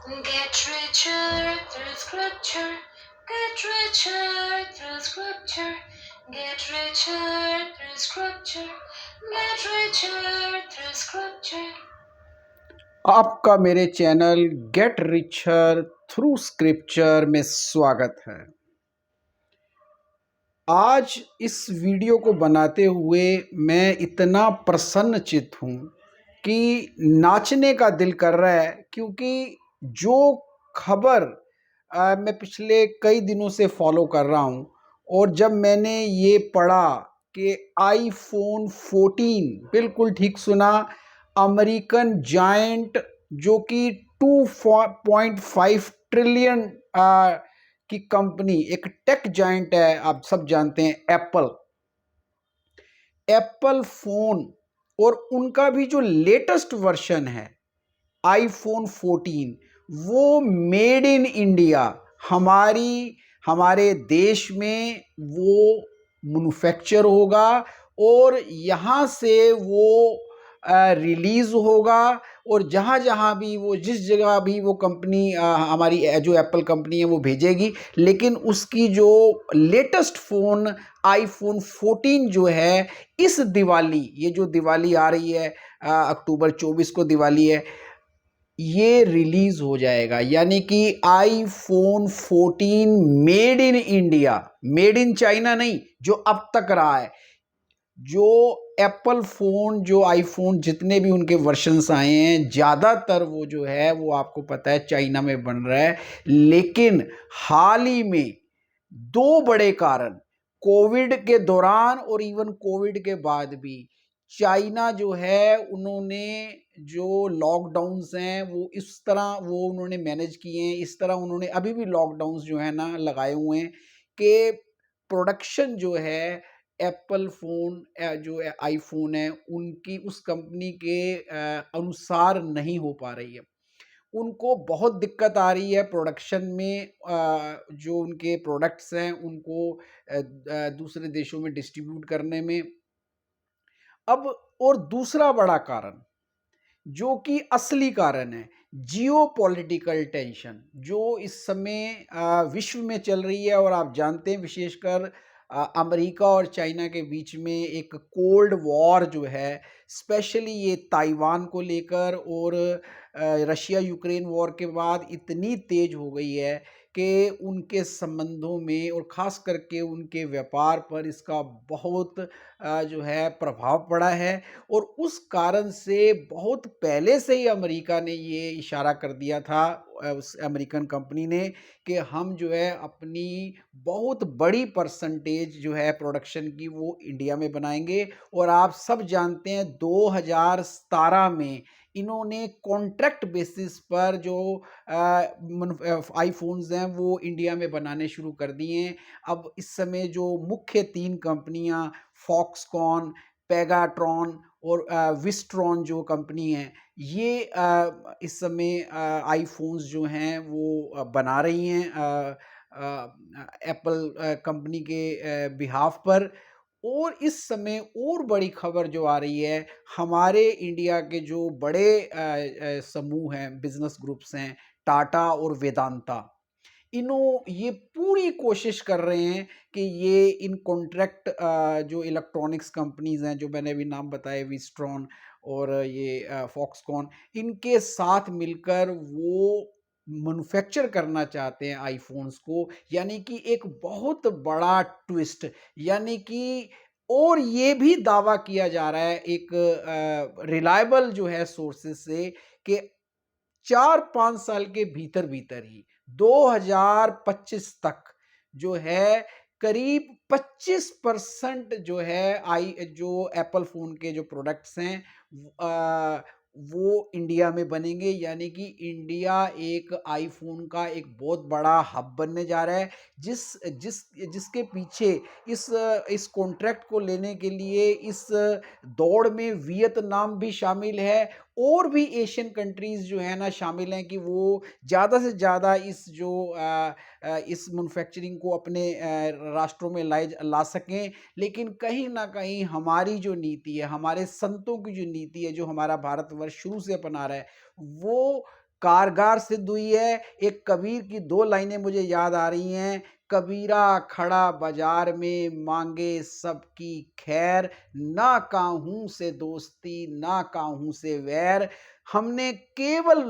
Get richer through scripture. Get richer through scripture. Get richer through scripture. Get richer through scripture. आपका मेरे channel get richer through scripture में स्वागत है। आज इस वीडियो को बनाते हुए मैं इतना प्रसन्नचित्त हूँ कि नाचने का दिल कर रहा है, क्योंकि जो खबर मैं पिछले कई दिनों से फॉलो कर रहा हूँ, और जब मैंने ये पढ़ा कि आईफोन 14, बिल्कुल ठीक सुना, अमेरिकन जायंट जो कि 2.5 ट्रिलियन की कंपनी, एक टेक जायंट है, आप सब जानते हैं, एप्पल फोन, और उनका भी जो लेटेस्ट वर्जन है आईफोन 14, वो मेड इन इंडिया, हमारे देश में वो मैन्युफैक्चर होगा और यहाँ से वो रिलीज होगा। और जहाँ जहाँ भी वो, जिस जगह भी वो कंपनी, हमारी जो एप्पल कंपनी है, वो भेजेगी। लेकिन उसकी जो लेटेस्ट फ़ोन आईफोन 14 जो है, इस दिवाली, ये जो दिवाली आ रही है, अक्टूबर 24 को दिवाली है, ये रिलीज हो जाएगा। यानी कि iPhone 14 made in India, made in China नहीं, जो अब तक रहा है। जो एप्पल फोन, जो आईफोन, जितने भी उनके वर्जन्स आए हैं, ज़्यादातर वो जो है, वो आपको पता है चाइना में बन रहा है। लेकिन हाल ही में दो बड़े कारण, कोविड के दौरान और इवन कोविड के बाद भी, चाइना जो है, उन्होंने जो लॉकडाउन्स हैं वो इस तरह वो उन्होंने मैनेज किए हैं, इस तरह उन्होंने अभी भी लॉकडाउन्स जो है ना लगाए हुए हैं कि प्रोडक्शन जो है एप्पल फ़ोन, जो आईफ़ोन है, उनकी उस कंपनी के अनुसार नहीं हो पा रही है। उनको बहुत दिक्कत आ रही है प्रोडक्शन में, जो उनके प्रोडक्ट्स हैं उनको दूसरे देशों में डिस्ट्रीब्यूट करने में। अब और दूसरा बड़ा कारण, जो कि असली कारण है, जियोपॉलिटिकल टेंशन जो इस समय विश्व में चल रही है। और आप जानते हैं, विशेषकर अमेरिका और चाइना के बीच में एक कोल्ड वॉर जो है, स्पेशली ये ताइवान को लेकर, और रशिया यूक्रेन वॉर के बाद इतनी तेज हो गई है कि उनके संबंधों में और ख़ास करके उनके व्यापार पर इसका बहुत जो है प्रभाव पड़ा है। और उस कारण से बहुत पहले से ही अमेरिका ने ये इशारा कर दिया था, उस अमेरिकन कंपनी ने, कि हम जो है अपनी बहुत बड़ी परसेंटेज जो है प्रोडक्शन की, वो इंडिया में बनाएंगे। और आप सब जानते हैं 2017 में इन्होंने कॉन्ट्रैक्ट बेसिस पर जो आईफोन्स हैं वो इंडिया में बनाने शुरू कर दिए हैं। अब इस समय जो मुख्य तीन कंपनियां, फॉक्सकॉन, पेगाट्रॉन और विस्ट्रॉन जो कंपनी है, ये इस समय आईफोन्स जो हैं वो बना रही हैं एप्पल कंपनी के बिहाफ पर। और इस समय और बड़ी खबर जो आ रही है, हमारे इंडिया के जो बड़े समूह हैं, बिजनेस ग्रुप्स हैं, टाटा और वेदांता, ये पूरी कोशिश कर रहे हैं कि ये इन कॉन्ट्रैक्ट, जो इलेक्ट्रॉनिक्स कंपनीज हैं, जो मैंने अभी नाम बताए, विस्ट्रॉन और ये फॉक्सकॉन, इनके साथ मिलकर वो मैन्युफैक्चर करना चाहते हैं आईफोन्स को। यानी कि एक बहुत बड़ा ट्विस्ट, यानी कि, और ये भी दावा किया जा रहा है एक रिलायबल जो है सोर्सेस से, कि 4-5 साल के भीतर भीतर ही 2025 तक जो है, करीब 25% जो है जो एप्पल फोन के जो प्रोडक्ट्स हैं, अ, वो इंडिया में बनेंगे। यानी कि इंडिया एक आईफोन का एक बहुत बड़ा हब बनने जा रहा है, जिस जिस जिसके पीछे इस कॉन्ट्रैक्ट को लेने के लिए, इस दौड़ में वियतनाम भी शामिल है, और भी एशियन कंट्रीज जो है ना शामिल हैं, कि वो ज़्यादा से ज़्यादा इस मैन्युफैक्चरिंग को अपने राष्ट्रों में ला सकें। लेकिन कहीं ना कहीं हमारी जो नीति है, हमारे संतों की जो नीति है, जो हमारा भारतवर्ष शुरू से अपना रहा है, वो कारगर सिद्ध हुई है। एक कबीर की 2 लाइनें मुझे याद आ रही हैं, कबीरा खड़ा बाज़ार में माँगे सबकी खैर, ना काहू से दोस्ती, ना काहू से वैर। हमने केवल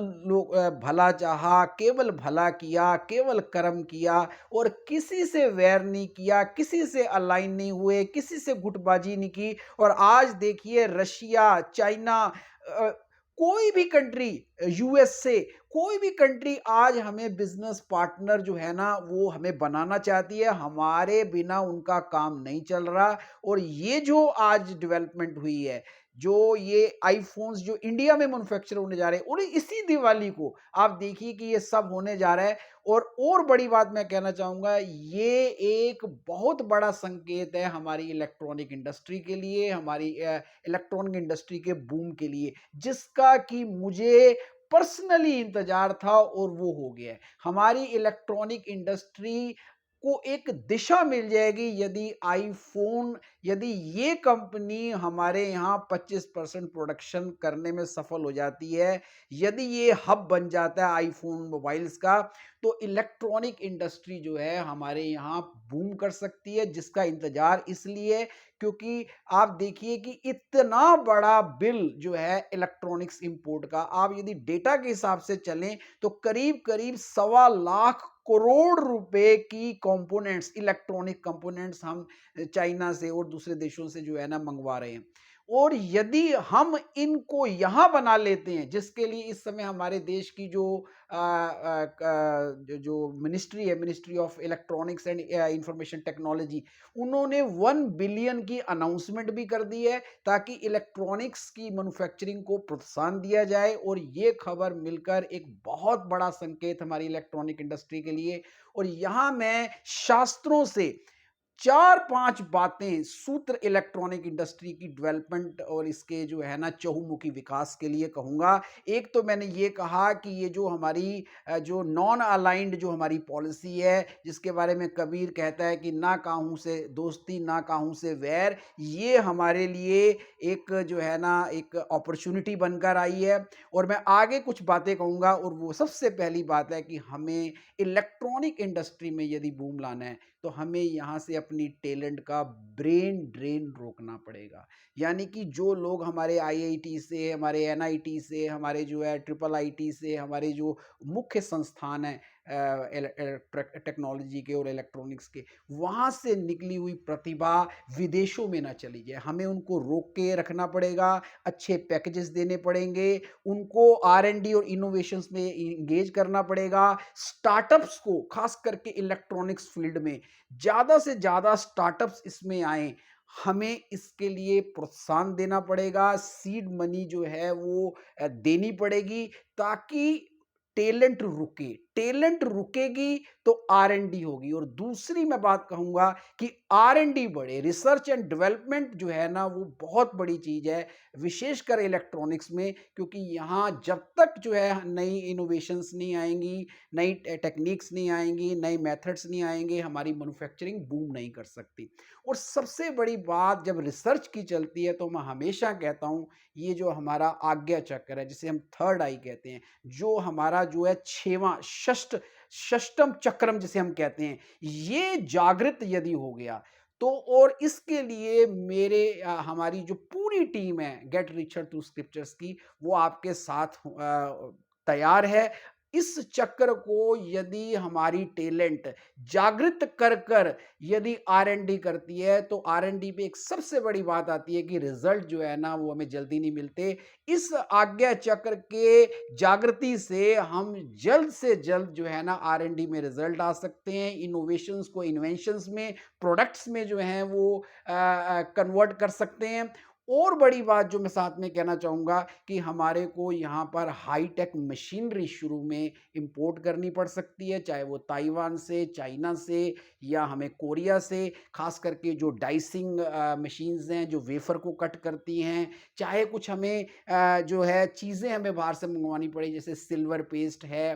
भला चाहा, केवल भला किया, केवल कर्म किया और किसी से वैर नहीं किया, किसी से अलाइन नहीं हुए, किसी से गुटबाजी नहीं की। और आज देखिए रशिया, चाइना, अ, कोई भी कंट्री, यूएसए, कोई भी कंट्री आज हमें बिज़नेस पार्टनर जो है ना वो हमें बनाना चाहती है, हमारे बिना उनका काम नहीं चल रहा। और ये जो आज डेवलपमेंट हुई है, जो ये आईफ़ोन्स जो इंडिया में मैन्युफैक्चर होने जा रहे हैं और इसी दिवाली को आप देखिए कि ये सब होने जा रहा है। और बड़ी बात मैं कहना चाहूँगा, ये एक बहुत बड़ा संकेत है हमारी इलेक्ट्रॉनिक इंडस्ट्री के लिए, हमारी इलेक्ट्रॉनिक इंडस्ट्री के बूम के लिए, जिसका कि मुझे पर्सनली इंतज़ार था और वो हो गया है। हमारी इलेक्ट्रॉनिक इंडस्ट्री को एक दिशा मिल जाएगी यदि आईफ़ोन, यदि ये कंपनी हमारे यहाँ 25% प्रोडक्शन करने में सफल हो जाती है, यदि ये हब बन जाता है आईफ़ोन मोबाइल्स का, तो इलेक्ट्रॉनिक इंडस्ट्री जो है हमारे यहाँ बूम कर सकती है, जिसका इंतज़ार इसलिए क्योंकि आप देखिए कि इतना बड़ा बिल जो है इलेक्ट्रॉनिक्स इंपोर्ट का, आप यदि डेटा के हिसाब से चलें, तो करीब-करीब सवा लाख करोड़ रुपए की कंपोनेंट्स, इलेक्ट्रॉनिक कंपोनेंट्स हम चाइना से और दूसरे देशों से जो है ना मंगवा रहे हैं। और यदि हम इनको यहाँ बना लेते हैं, जिसके लिए इस समय हमारे देश की जो जो मिनिस्ट्री है, ministry of electronics and information technology, उन्होंने 1 बिलियन की अनाउंसमेंट भी कर दी है ताकि इलेक्ट्रॉनिक्स की मैन्युफैक्चरिंग को प्रोत्साहन दिया जाए। और ये खबर मिलकर एक बहुत बड़ा संकेत हमारी इलेक्ट्रॉनिक इंडस्ट्री के लिए। और यहाँ मैं शास्त्रों से 4-5 बातें, सूत्र इलेक्ट्रॉनिक इंडस्ट्री की डेवलपमेंट और इसके जो है ना चहुमुखी विकास के लिए कहूँगा। एक तो मैंने ये कहा कि ये जो हमारी जो नॉन अलाइन्ड जो हमारी पॉलिसी है, जिसके बारे में कबीर कहता है कि ना काहू से दोस्ती, ना काहू से वैर, ये हमारे लिए एक जो है ना एक अपॉर्च्युनिटी बनकर आई है। और मैं आगे कुछ बातें कहूँगा और वो सबसे पहली बात है कि हमें इलेक्ट्रॉनिक इंडस्ट्री में यदि बूम लाना है, तो हमें यहाँ से अपनी टैलेंट का ब्रेन ड्रेन रोकना पड़ेगा। यानी कि जो लोग हमारे आईआईटी से, हमारे एनआईटी से, हमारे जो है ट्रिपल आईटी से, हमारे जो मुख्य संस्थान हैं टेक्नोलॉजी के और इलेक्ट्रॉनिक्स के, वहाँ से निकली हुई प्रतिभा विदेशों में ना चली जाए। हमें उनको रोक के रखना पड़ेगा, अच्छे पैकेजेस देने पड़ेंगे, उनको आर&डी और इनोवेशंस में एंगेज करना पड़ेगा। स्टार्टअप्स को खास करके इलेक्ट्रॉनिक्स फील्ड में ज़्यादा से ज़्यादा स्टार्टअप्स इसमें आएँ, हमें इसके लिए प्रोत्साहन देना पड़ेगा, सीड मनी जो है वो देनी पड़ेगी ताकि टैलेंट रुकेगी तो आर&डी होगी। और दूसरी मैं बात कहूँगा कि आर&डी बढ़े, रिसर्च एंड डेवलपमेंट जो है ना वो बहुत बड़ी चीज़ है, विशेषकर इलेक्ट्रॉनिक्स में, क्योंकि यहाँ जब तक जो है नई इनोवेशंस नहीं आएँगी, नई टेक्निक्स नहीं आएँगी, नए मेथड्स नहीं आएँगे, हमारी मैन्युफैक्चरिंग बूम नहीं कर सकती। और सबसे बड़ी बात जब रिसर्च की चलती है तो मैं हमेशा कहता हूँ, ये जो हमारा आज्ञा चक्र है, जिसे हम थर्ड आई कहते हैं, जो हमारा जो है 6वां षष्टम चक्रम जिसे हम कहते हैं, ये जागृत यदि हो गया, तो और इसके लिए हमारी जो पूरी टीम है गेट रिचर थ्रू स्क्रिप्चर्स की, वो आपके साथ तैयार है। इस चक्र को यदि हमारी टैलेंट जागृत कर यदि आर&डी करती है, तो आर&डी पे एक सबसे बड़ी बात आती है कि रिजल्ट जो है ना वो हमें जल्दी नहीं मिलते। इस आज्ञा चक्र के जागृति से हम जल्द से जल्द जो है ना आर&डी में रिजल्ट आ सकते हैं, इनोवेशंस को इन्वेंशंस में, प्रोडक्ट्स में जो हैं वो कन्वर्ट कर सकते हैं। और बड़ी बात जो मैं साथ में कहना चाहूँगा कि हमारे को यहाँ पर हाई-टेक मशीनरी शुरू में इंपोर्ट करनी पड़ सकती है, चाहे वो ताइवान से, चाइना से या हमें कोरिया से, ख़ास करके जो डाइसिंग मशीन्स हैं, जो वेफ़र को कट करती हैं, चाहे कुछ हमें जो है चीज़ें हमें बाहर से मँगवानी पड़े, जैसे सिल्वर पेस्ट है,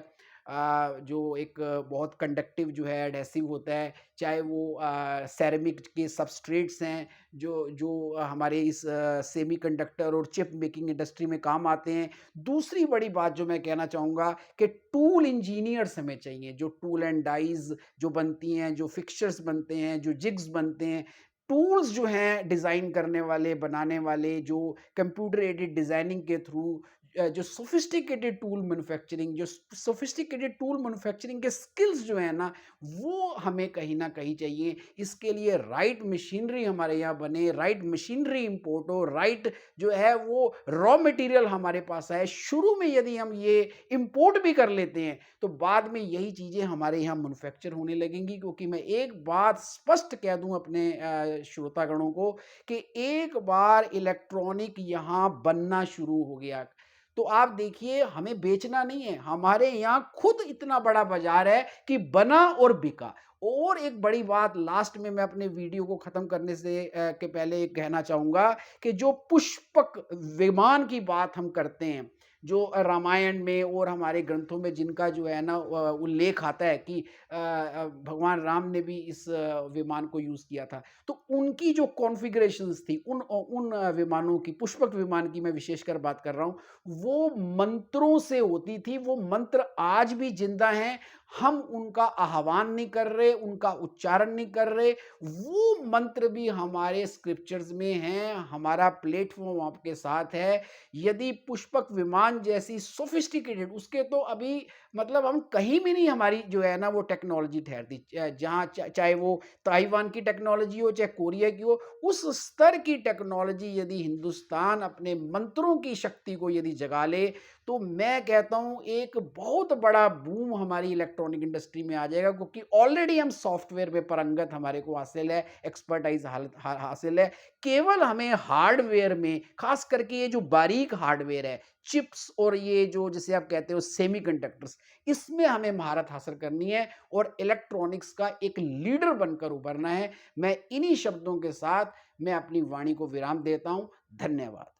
जो एक बहुत कंडक्टिव जो है एडहेसिव होता है, चाहे वो सेरेमिक के सबस्ट्रेट्स हैं जो जो हमारे इस सेमीकंडक्टर और चिप मेकिंग इंडस्ट्री में काम आते हैं। दूसरी बड़ी बात जो मैं कहना चाहूँगा कि टूल इंजीनियर्स हमें चाहिए, जो टूल एंड डाइज़ जो बनती हैं, जो फिक्सचर्स बनते हैं, जो जिग्स बनते हैं, टूल्स जो हैं डिज़ाइन करने वाले, बनाने वाले, जो कंप्यूटर एडेड डिज़ाइनिंग के थ्रू जो सोफिस्टिकेटेड टूल मैन्युफैक्चरिंग, जो सोफिस्टिकेटेड टूल मैन्युफैक्चरिंग के स्किल्स जो हैं ना, वो हमें कहीं न कहीं चाहिए। इसके लिए राइट मशीनरी हमारे यहाँ बने, राइट मशीनरी इम्पोर्ट हो, राइट जो है वो रॉ मटेरियल हमारे पास आए। शुरू में यदि हम ये इम्पोर्ट भी कर लेते हैं, तो बाद में यही चीज़ें हमारे यहाँ मैन्युफैक्चर होने लगेंगी, क्योंकि मैं एक बात स्पष्ट कह दूँ अपने श्रोतागणों को कि एक बार इलेक्ट्रॉनिक यहाँ बनना शुरू हो गया, तो आप देखिए हमें बेचना नहीं है, हमारे यहाँ खुद इतना बड़ा बाज़ार है कि बना और बिका। और एक बड़ी बात लास्ट में मैं अपने वीडियो को ख़त्म करने से के पहले एक कहना चाहूँगा कि जो पुष्पक विमान की बात हम करते हैं, जो रामायण में और हमारे ग्रंथों में जिनका जो है ना उल्लेख आता है कि भगवान राम ने भी इस विमान को यूज़ किया था। तो उनकी जो कॉन्फ़िगरेशंस थी, उन विमानों की, पुष्पक विमान की मैं विशेषकर बात कर रहा हूँ, वो मंत्रों से होती थी, वो मंत्र आज भी ज़िंदा हैं। हम उनका आह्वान नहीं कर रहे, उनका उच्चारण नहीं कर रहे, वो मंत्र भी हमारे स्क्रिप्चर्स में हैं, हमारा प्लेटफ़ॉर्म आपके साथ है। यदि पुष्पक विमान जैसी सोफ़िस्टिकेटेड, उसके तो अभी मतलब हम कहीं भी नहीं हमारी जो है ना वो टेक्नोलॉजी ठहरती। जहाँ चाहे वो ताइवान की टेक्नोलॉजी हो, चाहे कोरिया की हो, उस स्तर की टेक्नोलॉजी यदि हिंदुस्तान अपने मंत्रों की शक्ति को यदि जगा ले, तो मैं कहता हूँ एक बहुत बड़ा बूम हमारी इलेक्ट्रॉनिक इंडस्ट्री में आ जाएगा, क्योंकि ऑलरेडी हम सॉफ्टवेयर में पारंगत हमारे को हासिल है, एक्सपर्टाइज़ हासिल है। केवल हमें हार्डवेयर में, ख़ास करके ये जो बारीक हार्डवेयर है, चिप्स और ये जो जिसे आप कहते हो सेमीकंडक्टर्स, इसमें हमें महारत हासिल करनी है और इलेक्ट्रॉनिक्स का एक लीडर बनकर उभरना है। मैं इन्हीं शब्दों के साथ मैं अपनी वाणी को विराम देता हूँ। धन्यवाद।